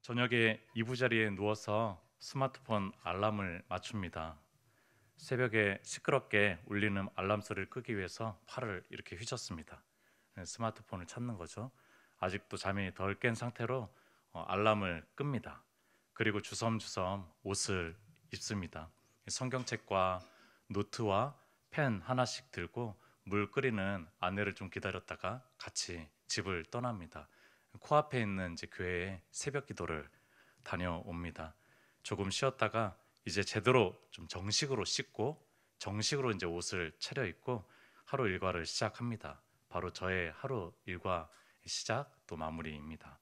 저녁에 이부자리에 누워서 스마트폰 알람을 맞춥니다. 새벽에 시끄럽게 울리는 알람 소리를 끄기 위해서 팔을 이렇게 휘젓습니다. 스마트폰을 찾는 거죠. 아직도 잠이 덜 깬 상태로 알람을 끕니다. 그리고 주섬주섬 옷을 입습니다. 성경책과 노트와 펜 하나씩 들고 물 끓이는 아내를 좀 기다렸다가 같이 집을 떠납니다. 코앞에 있는 이제 교회에 새벽 기도를 다녀옵니다. 조금 쉬었다가 이제 제대로 좀 정식으로 씻고 정식으로 이제 옷을 차려입고 하루 일과를 시작합니다. 바로 저의 하루 일과 시작 또 마무리입니다.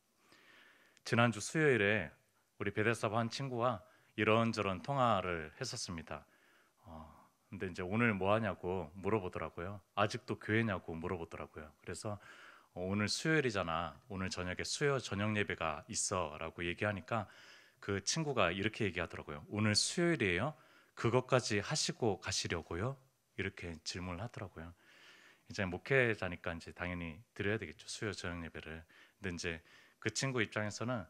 지난주 수요일에 우리 베데스다 한 친구와 이런저런 통화를 했었습니다. 근데 이제 오늘 뭐 하냐고 물어보더라고요. 아직도 교회냐고 물어보더라고요. 그래서 오늘 수요일이잖아. 오늘 저녁에 수요 저녁 예배가 있어라고 얘기하니까 그 친구가 이렇게 얘기하더라고요. 오늘 수요일이에요? 그것까지 하시고 가시려고요? 이렇게 질문을 하더라고요. 이제 목회자니까 이제 당연히 드려야 되겠죠. 수요 저녁 예배를. 근데 이제 그 친구 입장에서는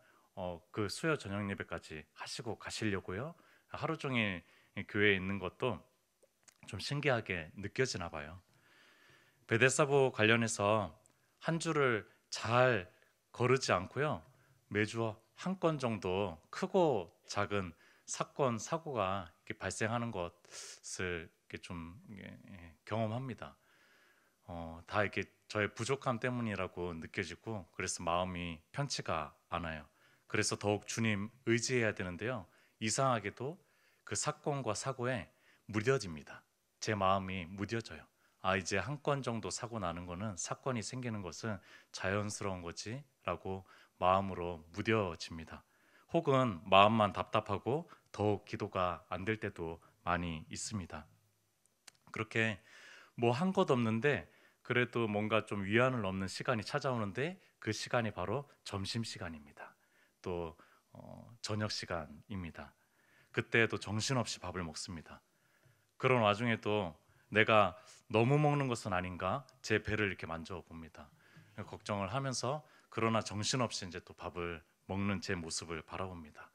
그 수요 저녁 예배까지 하시고 가시려고요? 하루 종일 교회에 있는 것도 좀 신기하게 느껴지나 봐요. 베데스다보 관련해서 한 주를 잘 거르지 않고요. 매주 한 건 정도 크고 작은 사건 사고가 이렇게 발생하는 것을 이렇게 좀 경험합니다. 다 이렇게 저의 부족함 때문이라고 느껴지고 그래서 마음이 편치가 않아요. 그래서 더욱 주님 의지해야 되는데요. 이상하게도 그 사건과 사고에 무뎌집니다. 제 마음이 무뎌져요. 아, 이제 한 건 정도 사고 나는 거는 사건이 생기는 것은 자연스러운 거지라고 마음으로 무뎌집니다. 혹은 마음만 답답하고 더욱 기도가 안 될 때도 많이 있습니다. 그렇게 뭐 한 것 없는데 그래도 뭔가 좀 위안을 얻는 시간이 찾아오는데 그 시간이 바로 점심 시간입니다. 또 저녁 시간입니다. 그때도 정신없이 밥을 먹습니다. 그런 와중에도 내가 너무 먹는 것은 아닌가 제 배를 이렇게 만져봅니다. 걱정을 하면서 그러나 정신없이 이제 또 밥을 먹는 제 모습을 바라봅니다.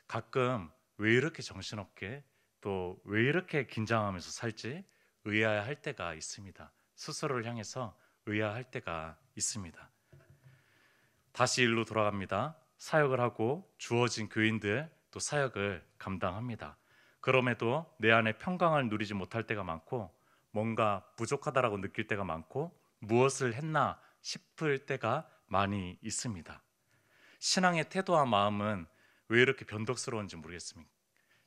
가끔 왜 이렇게 정신없게 또 왜 이렇게 긴장하면서 살지 의아해할 때가 있습니다. 스스로를 향해서 의아할 때가 있습니다. 다시 일로 돌아갑니다. 사역을 하고 주어진 교인들 또 사역을 감당합니다. 그럼에도 내 안에 평강을 누리지 못할 때가 많고 뭔가 부족하다라고 느낄 때가 많고 무엇을 했나 싶을 때가 많이 있습니다. 신앙의 태도와 마음은 왜 이렇게 변덕스러운지 모르겠습니다.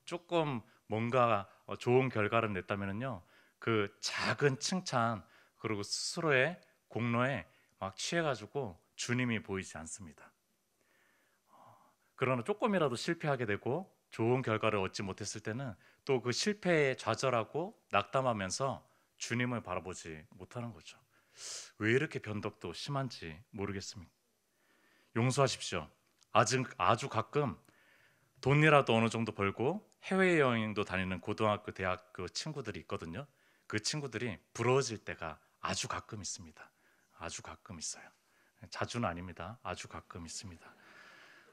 조금 뭔가 좋은 결과를 냈다면요, 그 작은 칭찬 그리고 스스로의 공로에 막 취해가지고 주님이 보이지 않습니다. 그러나 조금이라도 실패하게 되고 좋은 결과를 얻지 못했을 때는 또 그 실패에 좌절하고 낙담하면서 주님을 바라보지 못하는 거죠. 왜 이렇게 변덕도 심한지 모르겠습니다. 용서하십시오. 아주 가끔 돈이라도 어느 정도 벌고 해외여행도 다니는 고등학교, 대학교 친구들이 있거든요. 그 친구들이 부러워질 때가 아주 가끔 있습니다. 아주 가끔 있어요. 자주는 아닙니다. 아주 가끔 있습니다.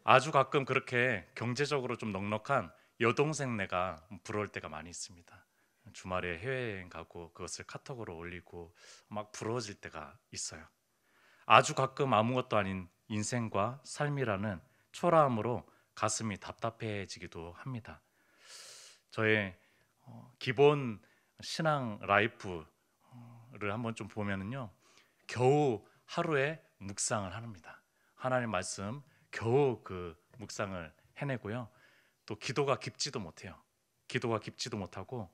아주 가끔 그렇게 경제적으로 좀 넉넉한 여동생네가 부러울 때가 많이 있습니다. 주말에 해외여행 가고 그것을 카톡으로 올리고 막 부러워질 때가 있어요. 아주 가끔 아무것도 아닌 인생과 삶이라는 초라함으로 가슴이 답답해지기도 합니다. 저의 기본 신앙 라이프를 한번 좀 보면은요, 겨우 하루에 묵상을 합니다. 하나님 말씀 겨우 그 묵상을 해내고요. 또 기도가 깊지도 못해요. 기도가 깊지도 못하고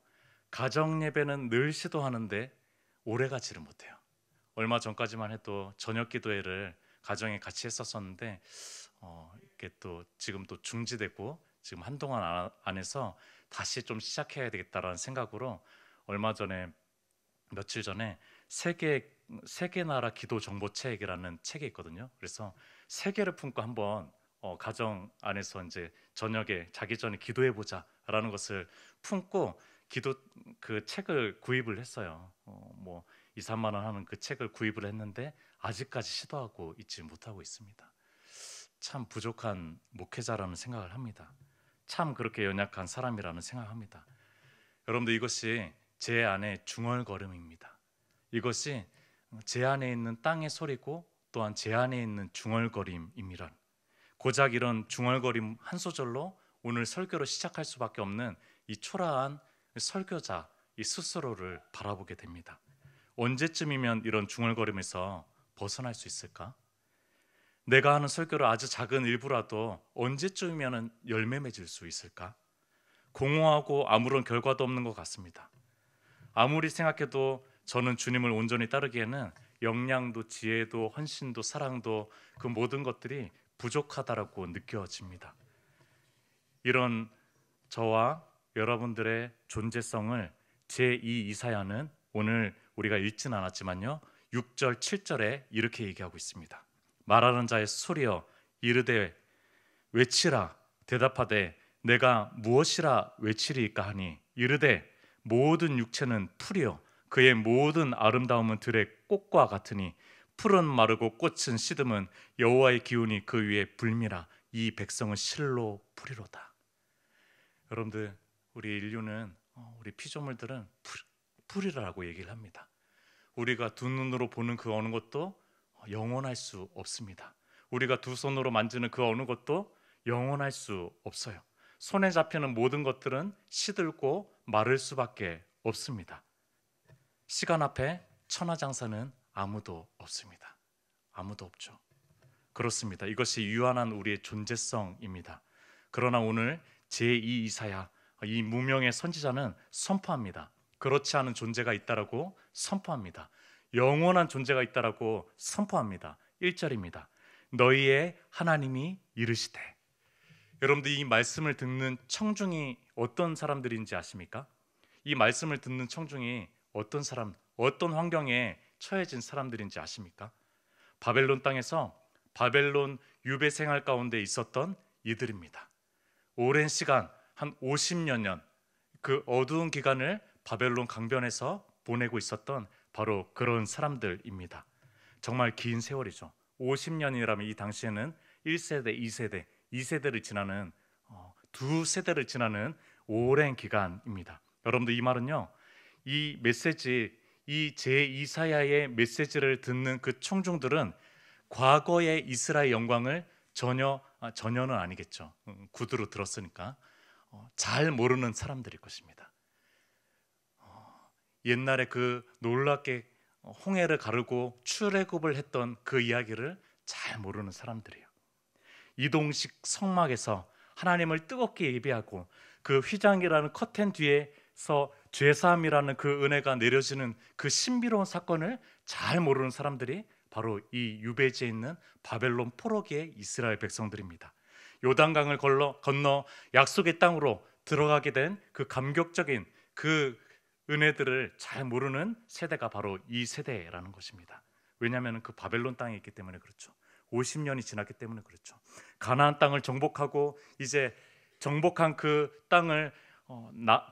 가정 예배는 늘 시도하는데 오래가지를 못해요. 얼마 전까지만 해도 저녁 기도회를 가정에 같이 했었었는데 이게 또 지금 또 중지되고 지금 한동안 안 해서 다시 좀 시작해야 되겠다라는 생각으로 얼마 전에 며칠 전에 세계 나라 기도 정보책이라는 책이 있거든요. 그래서 세계를 품고 한번 가정 안에서 이제 저녁에 자기 전에 기도해 보자라는 것을 품고 기도 그 책을 구입을 했어요. 뭐 2, 3만 원 하는 그 책을 구입을 했는데 아직까지 시도하고 있지 못하고 있습니다. 참 부족한 목회자라는 생각을 합니다. 참 그렇게 연약한 사람이라는 생각합니다. 여러분들, 이것이 제 안의 중얼거림입니다. 이것이 제 안에 있는 땅의 소리고 또한 제 안에 있는 중얼거림입니다. 고작 이런 중얼거림 한 소절로 오늘 설교를 시작할 수밖에 없는 이 초라한 설교자 이 스스로를 바라보게 됩니다. 언제쯤이면 이런 중얼거림에서 벗어날 수 있을까? 내가 하는 설교를 아주 작은 일부라도 언제쯤이면 열매 맺을 수 있을까? 공허하고 아무런 결과도 없는 것 같습니다. 아무리 생각해도 저는 주님을 온전히 따르기에는 역량도 지혜도 헌신도 사랑도 그 모든 것들이 부족하다라고 느껴집니다. 이런 저와 여러분들의 존재성을 제2 이사야는 오늘 우리가 읽진 않았지만요 6절 7절에 이렇게 얘기하고 있습니다. 말하는 자의 소리여 이르되 외치라. 대답하되 내가 무엇이라 외치리이까 하니 이르되 모든 육체는 풀이요 그의 모든 아름다움은 들의 꽃과 같으니 풀은 마르고 꽃은 시듬은 여호와의 기운이 그 위에 불미라. 이 백성은 실로 풀이로다. 여러분들, 우리 인류는 우리 피조물들은 풀이라고 얘기를 합니다. 우리가 두 눈으로 보는 그 어느 것도 영원할 수 없습니다. 우리가 두 손으로 만지는 그 어느 것도 영원할 수 없어요. 손에 잡히는 모든 것들은 시들고 마를 수밖에 없습니다. 시간 앞에 천하장사는 아무도 없습니다. 아무도 없죠. 그렇습니다. 이것이 유한한 우리의 존재성입니다. 그러나 오늘 제2 이사야 이 무명의 선지자는 선포합니다. 그렇지 않은 존재가 있다라고 선포합니다. 영원한 존재가 있다라고 선포합니다. 1절입니다. 너희의 하나님이 이르시되. 여러분들, 이 말씀을 듣는 청중이 어떤 사람들인지 아십니까? 이 말씀을 듣는 청중이 어떤 사람, 어떤 환경에 처해진 사람들인지 아십니까? 바벨론 땅에서 바벨론 유배 생활 가운데 있었던 이들입니다. 오랜 시간, 한 50여 년, 그 어두운 기간을 바벨론 강변에서 보내고 있었던 바로 그런 사람들입니다. 정말 긴 세월이죠. 50년이라면 이 당시에는 1세대, 2세대, 2세대를 지나는 두 세대를 지나는 오랜 기간입니다. 여러분들, 이 말은요, 이 메시지, 이 제2사야의 메시지를 듣는 그 청중들은 과거의 이스라엘 영광을 전혀는 아니겠죠. 구두로 들었으니까 잘 모르는 사람들일 것입니다. 옛날에 그 놀랍게 홍해를 가르고 출애굽을 했던 그 이야기를 잘 모르는 사람들이에요. 이동식 성막에서 하나님을 뜨겁게 예배하고 그 휘장이라는 커튼 뒤에서 죄사함이라는 그 은혜가 내려지는 그 신비로운 사건을 잘 모르는 사람들이 바로 이 유배지에 있는 바벨론 포로기의 이스라엘 백성들입니다. 요단강을 건너 약속의 땅으로 들어가게 된 그 감격적인 그 은혜들을 잘 모르는 세대가 바로 이 세대라는 것입니다. 왜냐하면 그 바벨론 땅에 있기 때문에 그렇죠. 50년이 지났기 때문에 그렇죠. 가나안 땅을 정복하고 이제 정복한 그 땅을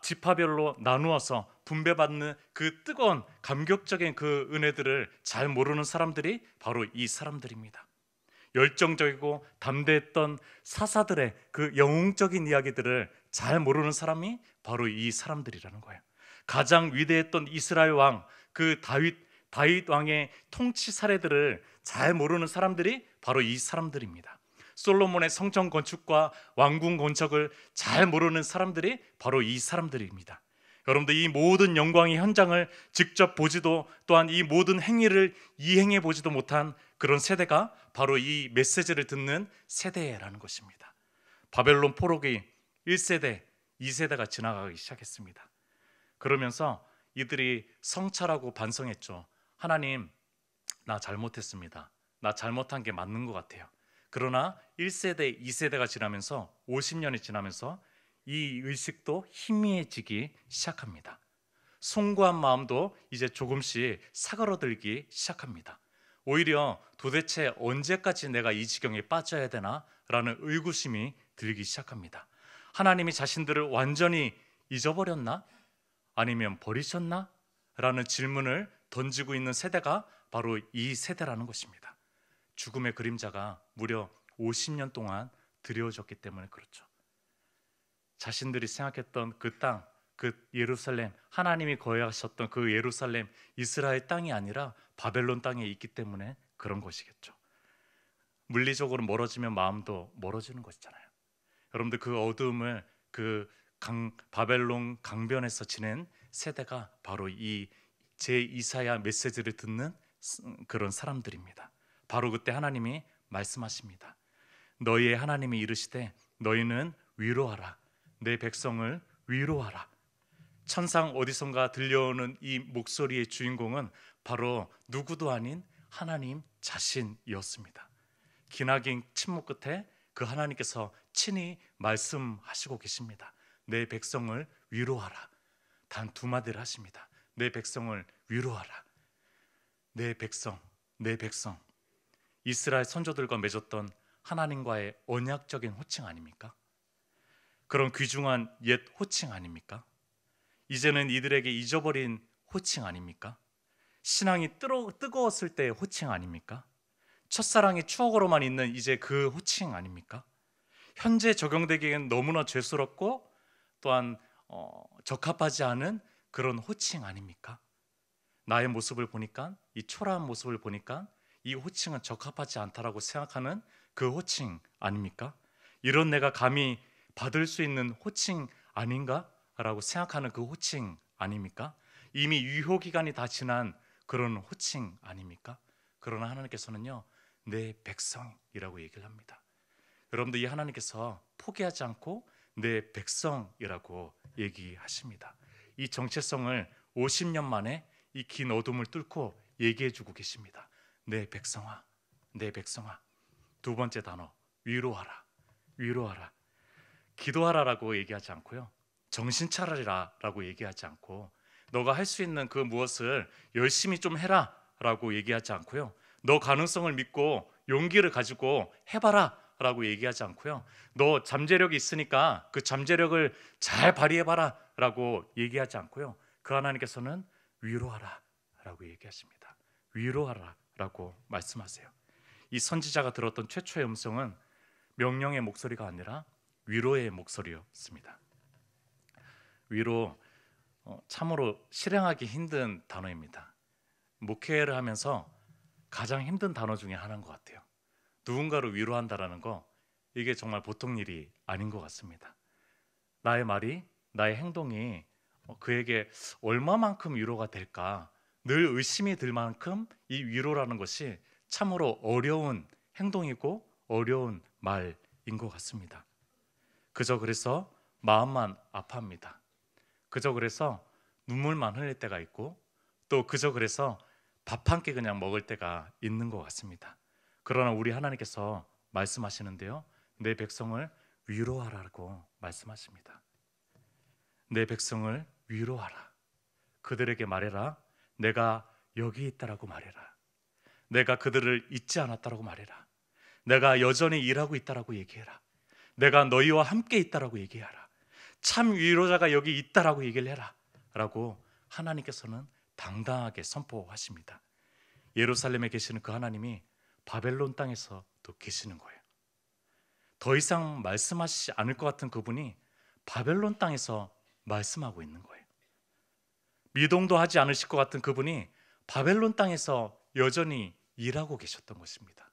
지파별로 나누어서 분배받는 그 뜨거운 감격적인 그 은혜들을 잘 모르는 사람들이 바로 이 사람들입니다. 열정적이고 담대했던 사사들의 그 영웅적인 이야기들을 잘 모르는 사람이 바로 이 사람들이라는 거예요. 가장 위대했던 이스라엘 왕, 그 다윗 왕의 통치 사례들을 잘 모르는 사람들이 바로 이 사람들입니다. 솔로몬의 성전 건축과 왕궁 건축을 잘 모르는 사람들이 바로 이 사람들입니다. 여러분들, 이 모든 영광의 현장을 직접 보지도 또한 이 모든 행위를 이행해 보지도 못한 그런 세대가 바로 이 메시지를 듣는 세대라는 것입니다. 바벨론 포로기 1세대, 2세대가 지나가기 시작했습니다. 그러면서 이들이 성찰하고 반성했죠. 하나님, 나 잘못했습니다. 나 잘못한 게 맞는 것 같아요. 그러나 1세대, 2세대가 지나면서 50년이 지나면서 이 의식도 희미해지기 시작합니다. 송구한 마음도 이제 조금씩 사그러들기 시작합니다. 오히려 도대체 언제까지 내가 이 지경에 빠져야 되나? 라는 의구심이 들기 시작합니다. 하나님이 자신들을 완전히 잊어버렸나? 아니면 버리셨나? 라는 질문을 던지고 있는 세대가 바로 이 세대라는 것입니다. 죽음의 그림자가 무려 50년 동안 드려졌기 때문에 그렇죠. 자신들이 생각했던 그 땅, 그 예루살렘, 하나님이 거하셨던 그 예루살렘, 이스라엘 땅이 아니라 바벨론 땅에 있기 때문에 그런 것이겠죠. 물리적으로 멀어지면 마음도 멀어지는 것이잖아요. 여러분들 그 어두움을 바벨론 강변에서 지낸 세대가 바로 이 제2사야 메시지를 듣는 그런 사람들입니다. 바로 그때 하나님이 말씀하십니다. 너희의 하나님이 이르시되 너희는 위로하라. 내 백성을 위로하라. 천상 어디선가 들려오는 이 목소리의 주인공은 바로 누구도 아닌 하나님 자신이었습니다. 기나긴 침묵 끝에 그 하나님께서 친히 말씀하시고 계십니다. 내 백성을 위로하라. 단 두 마디를 하십니다. 내 백성을 위로하라. 내 백성, 내 백성. 이스라엘 선조들과 맺었던 하나님과의 언약적인 호칭 아닙니까? 그런 귀중한 옛 호칭 아닙니까? 이제는 이들에게 잊어버린 호칭 아닙니까? 신앙이 뜨거웠을 때의 호칭 아닙니까? 첫사랑의 추억으로만 있는 이제 그 호칭 아닙니까? 현재 적용되기에는 너무나 죄스럽고 또한 적합하지 않은 그런 호칭 아닙니까? 나의 모습을 보니까, 이 초라한 모습을 보니까 이 호칭은 적합하지 않다라고 생각하는 그 호칭 아닙니까? 이런 내가 감히 받을 수 있는 호칭 아닌가? 라고 생각하는 그 호칭 아닙니까? 이미 유효기간이 다 지난 그런 호칭 아닙니까? 그러나 하나님께서는요, 내 백성이라고 얘기를 합니다. 여러분들 이 하나님께서 포기하지 않고 내 백성이라고 얘기하십니다. 이 정체성을 50년 만에 이 긴 어둠을 뚫고 얘기해주고 계십니다. 내 백성아, 내 백성아. 두 번째 단어, 위로하라. 위로하라. 기도하라라고 얘기하지 않고요, 정신 차리라라고 얘기하지 않고, 너가 할 수 있는 그 무엇을 열심히 좀 해라라고 얘기하지 않고요, 너 가능성을 믿고 용기를 가지고 해봐라 라고 얘기하지 않고요, 너 잠재력이 있으니까 그 잠재력을 잘 발휘해봐라 라고 얘기하지 않고요, 그 하나님께서는 위로하라 라고 얘기하십니다. 위로하라 라고 말씀하세요. 이 선지자가 들었던 최초의 음성은 명령의 목소리가 아니라 위로의 목소리였습니다. 위로, 참으로 실행하기 힘든 단어입니다. 목회를 하면서 가장 힘든 단어 중에 하나인 것 같아요. 누군가를 위로한다라는 거, 이게 정말 보통 일이 아닌 것 같습니다. 나의 말이, 나의 행동이 그에게 얼마만큼 위로가 될까 늘 의심이 들 만큼 이 위로라는 것이 참으로 어려운 행동이고 어려운 말인 것 같습니다. 그저 그래서 마음만 아파합니다. 그저 그래서 눈물만 흘릴 때가 있고, 또 그저 그래서 밥 한 끼 그냥 먹을 때가 있는 것 같습니다. 그러나 우리 하나님께서 말씀하시는데요, 내 백성을 위로하라고 말씀하십니다. 내 백성을 위로하라. 그들에게 말해라. 내가 여기 있다라고 말해라. 내가 그들을 잊지 않았다라고 말해라. 내가 여전히 일하고 있다라고 얘기해라. 내가 너희와 함께 있다라고 얘기하라. 참 위로자가 여기 있다라고 얘기를 해라 라고 하나님께서는 당당하게 선포하십니다. 예루살렘에 계시는 그 하나님이 바벨론 땅에서도 계시는 거예요. 더 이상 말씀하시지 않을 것 같은 그분이 바벨론 땅에서 말씀하고 있는 거예요. 미동도 하지 않으실 것 같은 그분이 바벨론 땅에서 여전히 일하고 계셨던 것입니다.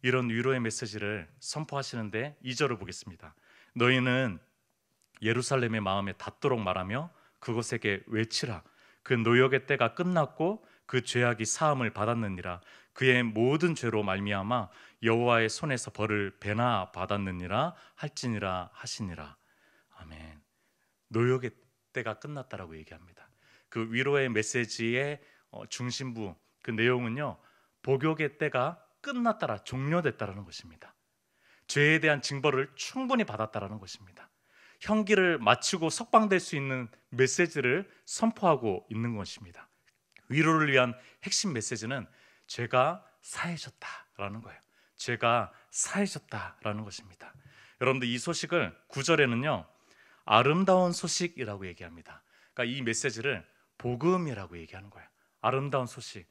이런 위로의 메시지를 선포하시는데 2절을 보겠습니다. 너희는 예루살렘의 마음에 닿도록 말하며 그곳에게 외치라. 그 노역의 때가 끝났고 그 죄악이 사함을 받았느니라. 그의 모든 죄로 말미암아 여호와의 손에서 벌을 배나 받았느니라 할지니라 하시니라. 아멘. 노역의 때가 끝났다라고 얘기합니다. 그 위로의 메시지의 중심부, 그 내용은요, 복역의 때가 끝났다라, 종료됐다라는 것입니다. 죄에 대한 징벌을 충분히 받았다라는 것입니다. 형기를 마치고 석방될 수 있는 메시지를 선포하고 있는 것입니다. 위로를 위한 핵심 메시지는 죄가 사해졌다라는 거예요. 죄가 사해졌다라는 것입니다. 여러분들 이 소식을 9절에는요, 아름다운 소식이라고 얘기합니다. 그러니까 이 메시지를 복음이라고 얘기하는 거예요. 아름다운 소식,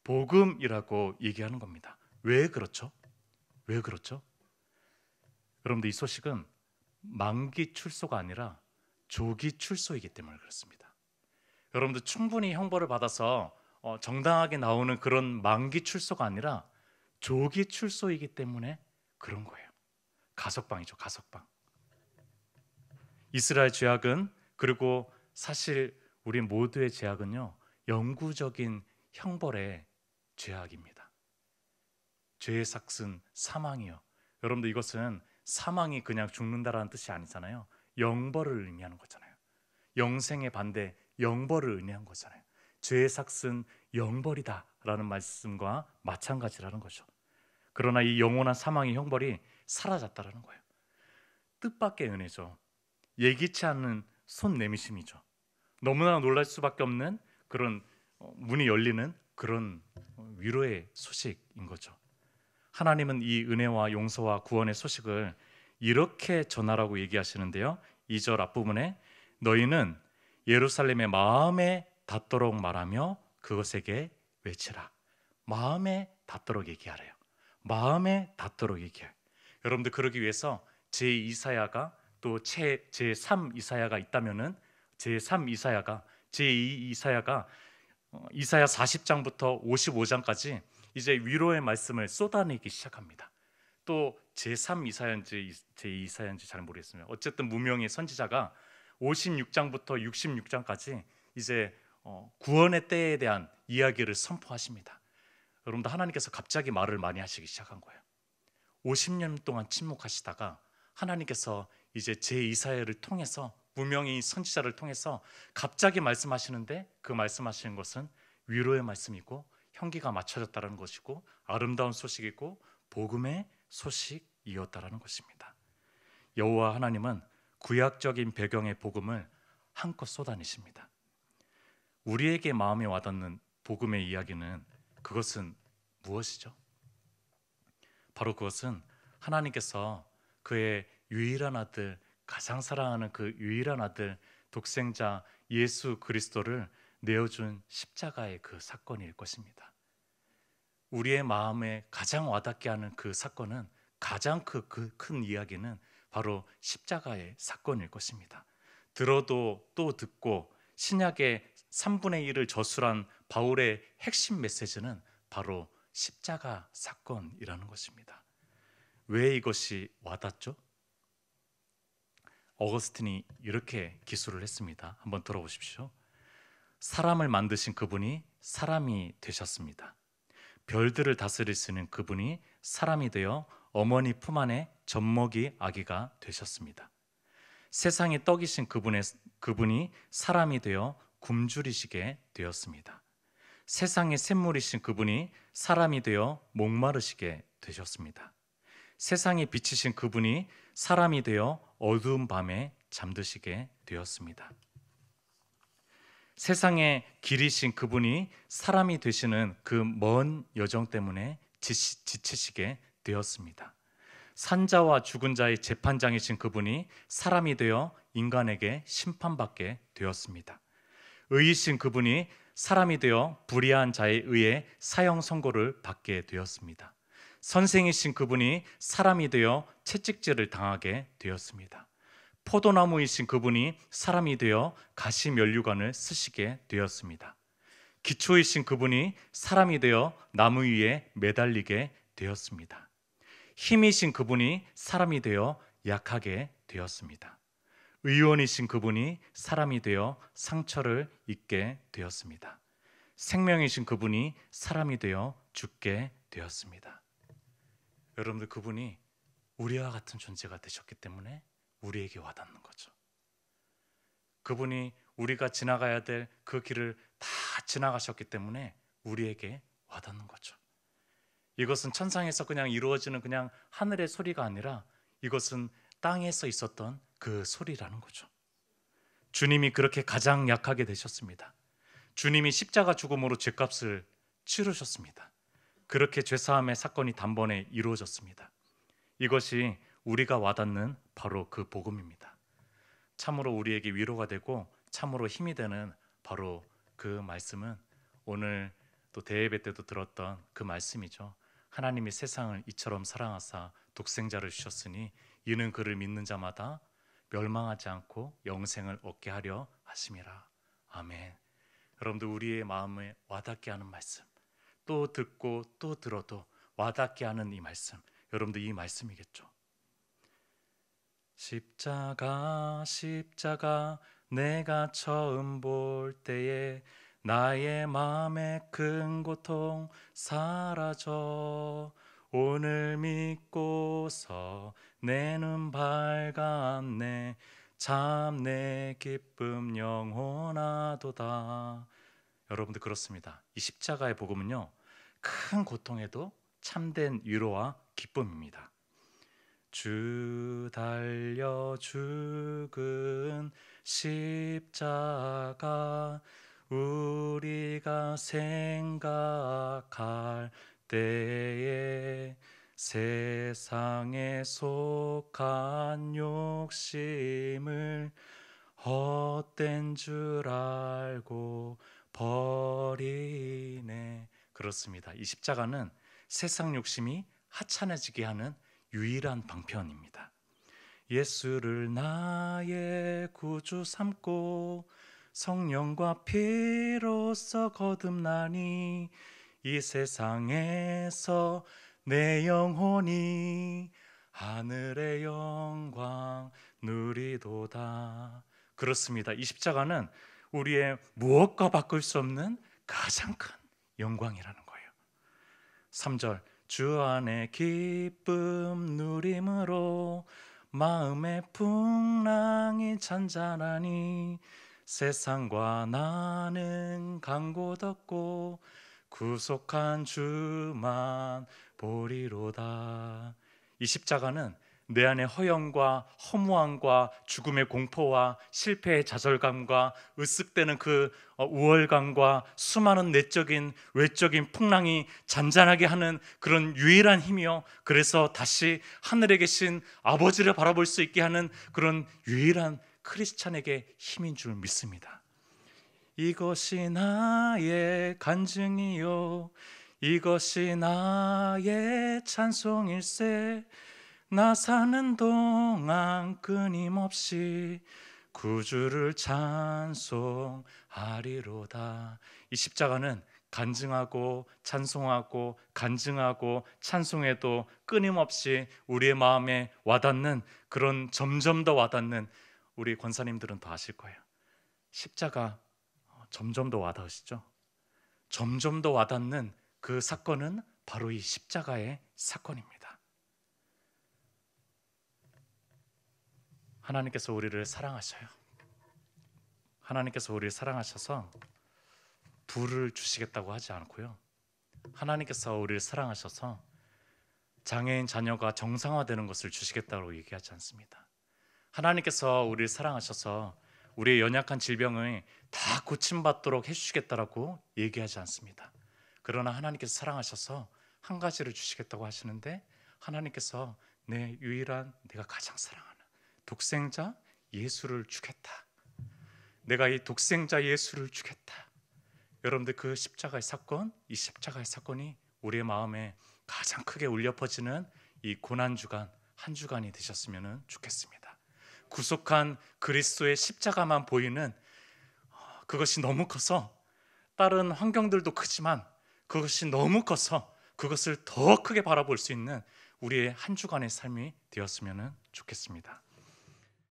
복음이라고 얘기하는 겁니다. 왜 그렇죠? 왜 그렇죠? 여러분들 이 소식은 만기 출소가 아니라 조기 출소이기 때문에 그렇습니다. 여러분들 충분히 형벌을 받아서 정당하게 나오는 그런 만기 출소가 아니라 조기 출소이기 때문에 그런 거예요. 가석방이죠, 가석방. 이스라엘 죄악은, 그리고 사실 우리 모두의 죄악은요, 영구적인 형벌의 죄악입니다. 죄의 삭은 사망이요. 여러분들 이것은 사망이 그냥 죽는다라는 뜻이 아니잖아요. 영벌을 의미하는 거잖아요. 영생의 반대 영벌을 의미한 거잖아요. 죄의 삭은 영벌이다라는 말씀과 마찬가지라는 거죠. 그러나 이 영원한 사망의 형벌이 사라졌다라는 거예요. 뜻밖의 은혜죠. 예기치 않은 손 내미심이죠. 너무나 놀랄 수밖에 없는 그런 문이 열리는 그런 위로의 소식인 거죠. 하나님은 이 은혜와 용서와 구원의 소식을 이렇게 전하라고 얘기하시는데요. 2절 앞부분에 너희는 예루살렘의 마음에 닿도록 말하며 그것에게 외치라. 마음에 닿도록 얘기하래요. 마음에 닿도록 얘기해요. 여러분들 그러기 위해서 제2사야가 또 제3 이사야가 있다면은 제3 이사야가 제2 이사야가 이사야 40장부터 55장까지 이제 위로의 말씀을 쏟아내기 시작합니다. 또 제3 이사야인지 제2 이사야인지 잘 모르겠습니다. 어쨌든 무명의 선지자가 56장부터 66장까지 이제 구원의 때에 대한 이야기를 선포하십니다. 여러분들 하나님께서 갑자기 말을 많이 하시기 시작한 거예요. 50년 동안 침묵하시다가 하나님께서 이제 제2사야를 통해서 무명의 선지자를 통해서 갑자기 말씀하시는데 그 말씀하시는 것은 위로의 말씀이고 형기가 맞춰졌다는 것이고 아름다운 소식이고 복음의 소식이었다라는 것입니다. 여호와 하나님은 구약적인 배경의 복음을 한껏 쏟아내십니다. 우리에게 마음에 와닿는 복음의 이야기는 그것은 무엇이죠? 바로 그것은 하나님께서 그의 유일한 아들, 가장 사랑하는 그 유일한 아들, 독생자 예수 그리스도를 내어준 십자가의 그 사건일 것입니다. 우리의 마음에 가장 와닿게 하는 그 사건은, 가장 큰 이야기는 바로 십자가의 사건일 것입니다. 들어도 또 듣고 신약의 3분의 1을 저술한 바울의 핵심 메시지는 바로 십자가 사건이라는 것입니다. 왜 이것이 와닿죠? 어거스틴이 이렇게 기술을 했습니다. 한번 들어보십시오. 사람을 만드신 그분이 사람이 되셨습니다. 별들을 다스릴 수 있는 그분이 사람이 되어 어머니 품 안에 젖먹이 아기가 되셨습니다. 세상의 떡이신 그분이 사람이 되어 굶주리시게 되었습니다. 세상의 샘물이신 그분이 사람이 되어 목마르시게 되셨습니다. 세상의 빛이신 그분이 사람이 되어 어두운 밤에 잠드시게 되었습니다. 세상의 길이신 그분이 사람이 되시는 그 먼 여정 때문에 지치시게 되었습니다. 산자와 죽은 자의 재판장이신 그분이 사람이 되어 인간에게 심판받게 되었습니다. 의이신 그분이 사람이 되어 불의한 자에 의해 사형 선고를 받게 되었습니다. 선생이신 그분이 사람이 되어 채찍질을 당하게 되었습니다. 포도나무이신 그분이 사람이 되어 가시면류관을 쓰시게 되었습니다. 기초이신 그분이 사람이 되어 나무 위에 매달리게 되었습니다. 힘이신 그분이 사람이 되어 약하게 되었습니다. 의원이신 그분이 사람이 되어 상처를 입게 되었습니다. 생명이신 그분이 사람이 되어 죽게 되었습니다. 여러분들, 그분이 우리와 같은 존재가 되셨기 때문에 우리에게 와닿는 거죠. 그분이 우리가 지나가야 될 그 길을 다 지나가셨기 때문에 우리에게 와닿는 거죠. 이것은 천상에서 그냥 이루어지는 그냥 하늘의 소리가 아니라 이것은 땅에서 있었던 그 소리라는 거죠. 주님이 그렇게 가장 약하게 되셨습니다. 주님이 십자가 죽음으로 죄값을 치르셨습니다. 그렇게 죄사함의 사건이 단번에 이루어졌습니다. 이것이 우리가 와닿는 바로 그 복음입니다. 참으로 우리에게 위로가 되고 참으로 힘이 되는 바로 그 말씀은 오늘 또 대예배 때도 들었던 그 말씀이죠. 하나님이 세상을 이처럼 사랑하사 독생자를 주셨으니 이는 그를 믿는 자마다 멸망하지 않고 영생을 얻게 하려 하심이라. 아멘. 여러분들, 우리의 마음에 와닿게 하는 말씀, 또 듣고 또 들어도 와닿게 하는 이 말씀, 여러분들 이 말씀이겠죠. 십자가 십자가 내가 처음 볼 때에 나의 마음의 큰 고통 사라져 오늘 믿고서 내 눈 밝았네 참 내 기쁨 영원하도다. 여러분들 그렇습니다. 이 십자가의 복음은요, 큰 고통에도 참된 위로와 기쁨입니다. 주 달려 죽은 십자가 우리가 생각할 때에 세상에 속한 욕심을 헛된 줄 알고 버리네. 그렇습니다. 이 십자가는 세상 욕심이 하찮아지게 하는 유일한 방편입니다. 예수를 나의 구주 삼고 성령과 피로써 거듭나니 이 세상에서 내 영혼이 하늘의 영광 누리도다. 그렇습니다. 이 십자가는 우리의 무엇과 바꿀 수 없는 가장 큰 영광이라는 거예요. 3절 주 안에 기쁨 누림으로 마음의 풍랑이 잔잔하니 세상과 나는 간 곳 없고 구속한 주만 보리로다. 이 십자가는 내 안의 허영과 허무함과 죽음의 공포와 실패의 좌절감과 으쓱대는 그 우월감과 수많은 내적인 외적인 풍랑이 잔잔하게 하는 그런 유일한 힘이요, 그래서 다시 하늘에 계신 아버지를 바라볼 수 있게 하는 그런 유일한 크리스찬에게 힘인 줄 믿습니다. 이것이 나의 간증이요 이것이 나의 찬송일세 나 사는 동안 끊임없이 구주를 찬송하리로다. 이 십자가는 간증하고 찬송하고 간증하고 찬송해도 끊임없이 우리의 마음에 와닿는 그런 점점 더 와닿는, 우리 권사님들은 더 아실 거예요. 십자가 점점 더 와닿으시죠? 점점 더 와닿는 그 사건은 바로 이 십자가의 사건입니다. 하나님께서 우리를 사랑하셔요. 하나님께서 우리를 사랑하셔서 부를 주시겠다고 하지 않고요, 하나님께서 우리를 사랑하셔서 장애인 자녀가 정상화되는 것을 주시겠다고 얘기하지 않습니다. 하나님께서 우리를 사랑하셔서 우리의 연약한 질병을 다 고침받도록 해주시겠다라고 얘기하지 않습니다. 그러나 하나님께서 사랑하셔서 한 가지를 주시겠다고 하시는데, 하나님께서 내 유일한, 내가 가장 사랑하는 독생자 예수를 주겠다. 내가 이 독생자 예수를 주겠다. 여러분들 그 십자가의 사건, 이 십자가의 사건이 우리의 마음에 가장 크게 울려 퍼지는 이 고난주간 한 주간이 되셨으면 좋겠습니다. 구속한 그리스도의 십자가만 보이는 그것이 너무 커서, 다른 환경들도 크지만 그것이 너무 커서 그것을 더 크게 바라볼 수 있는 우리의 한 주간의 삶이 되었으면 좋겠습니다.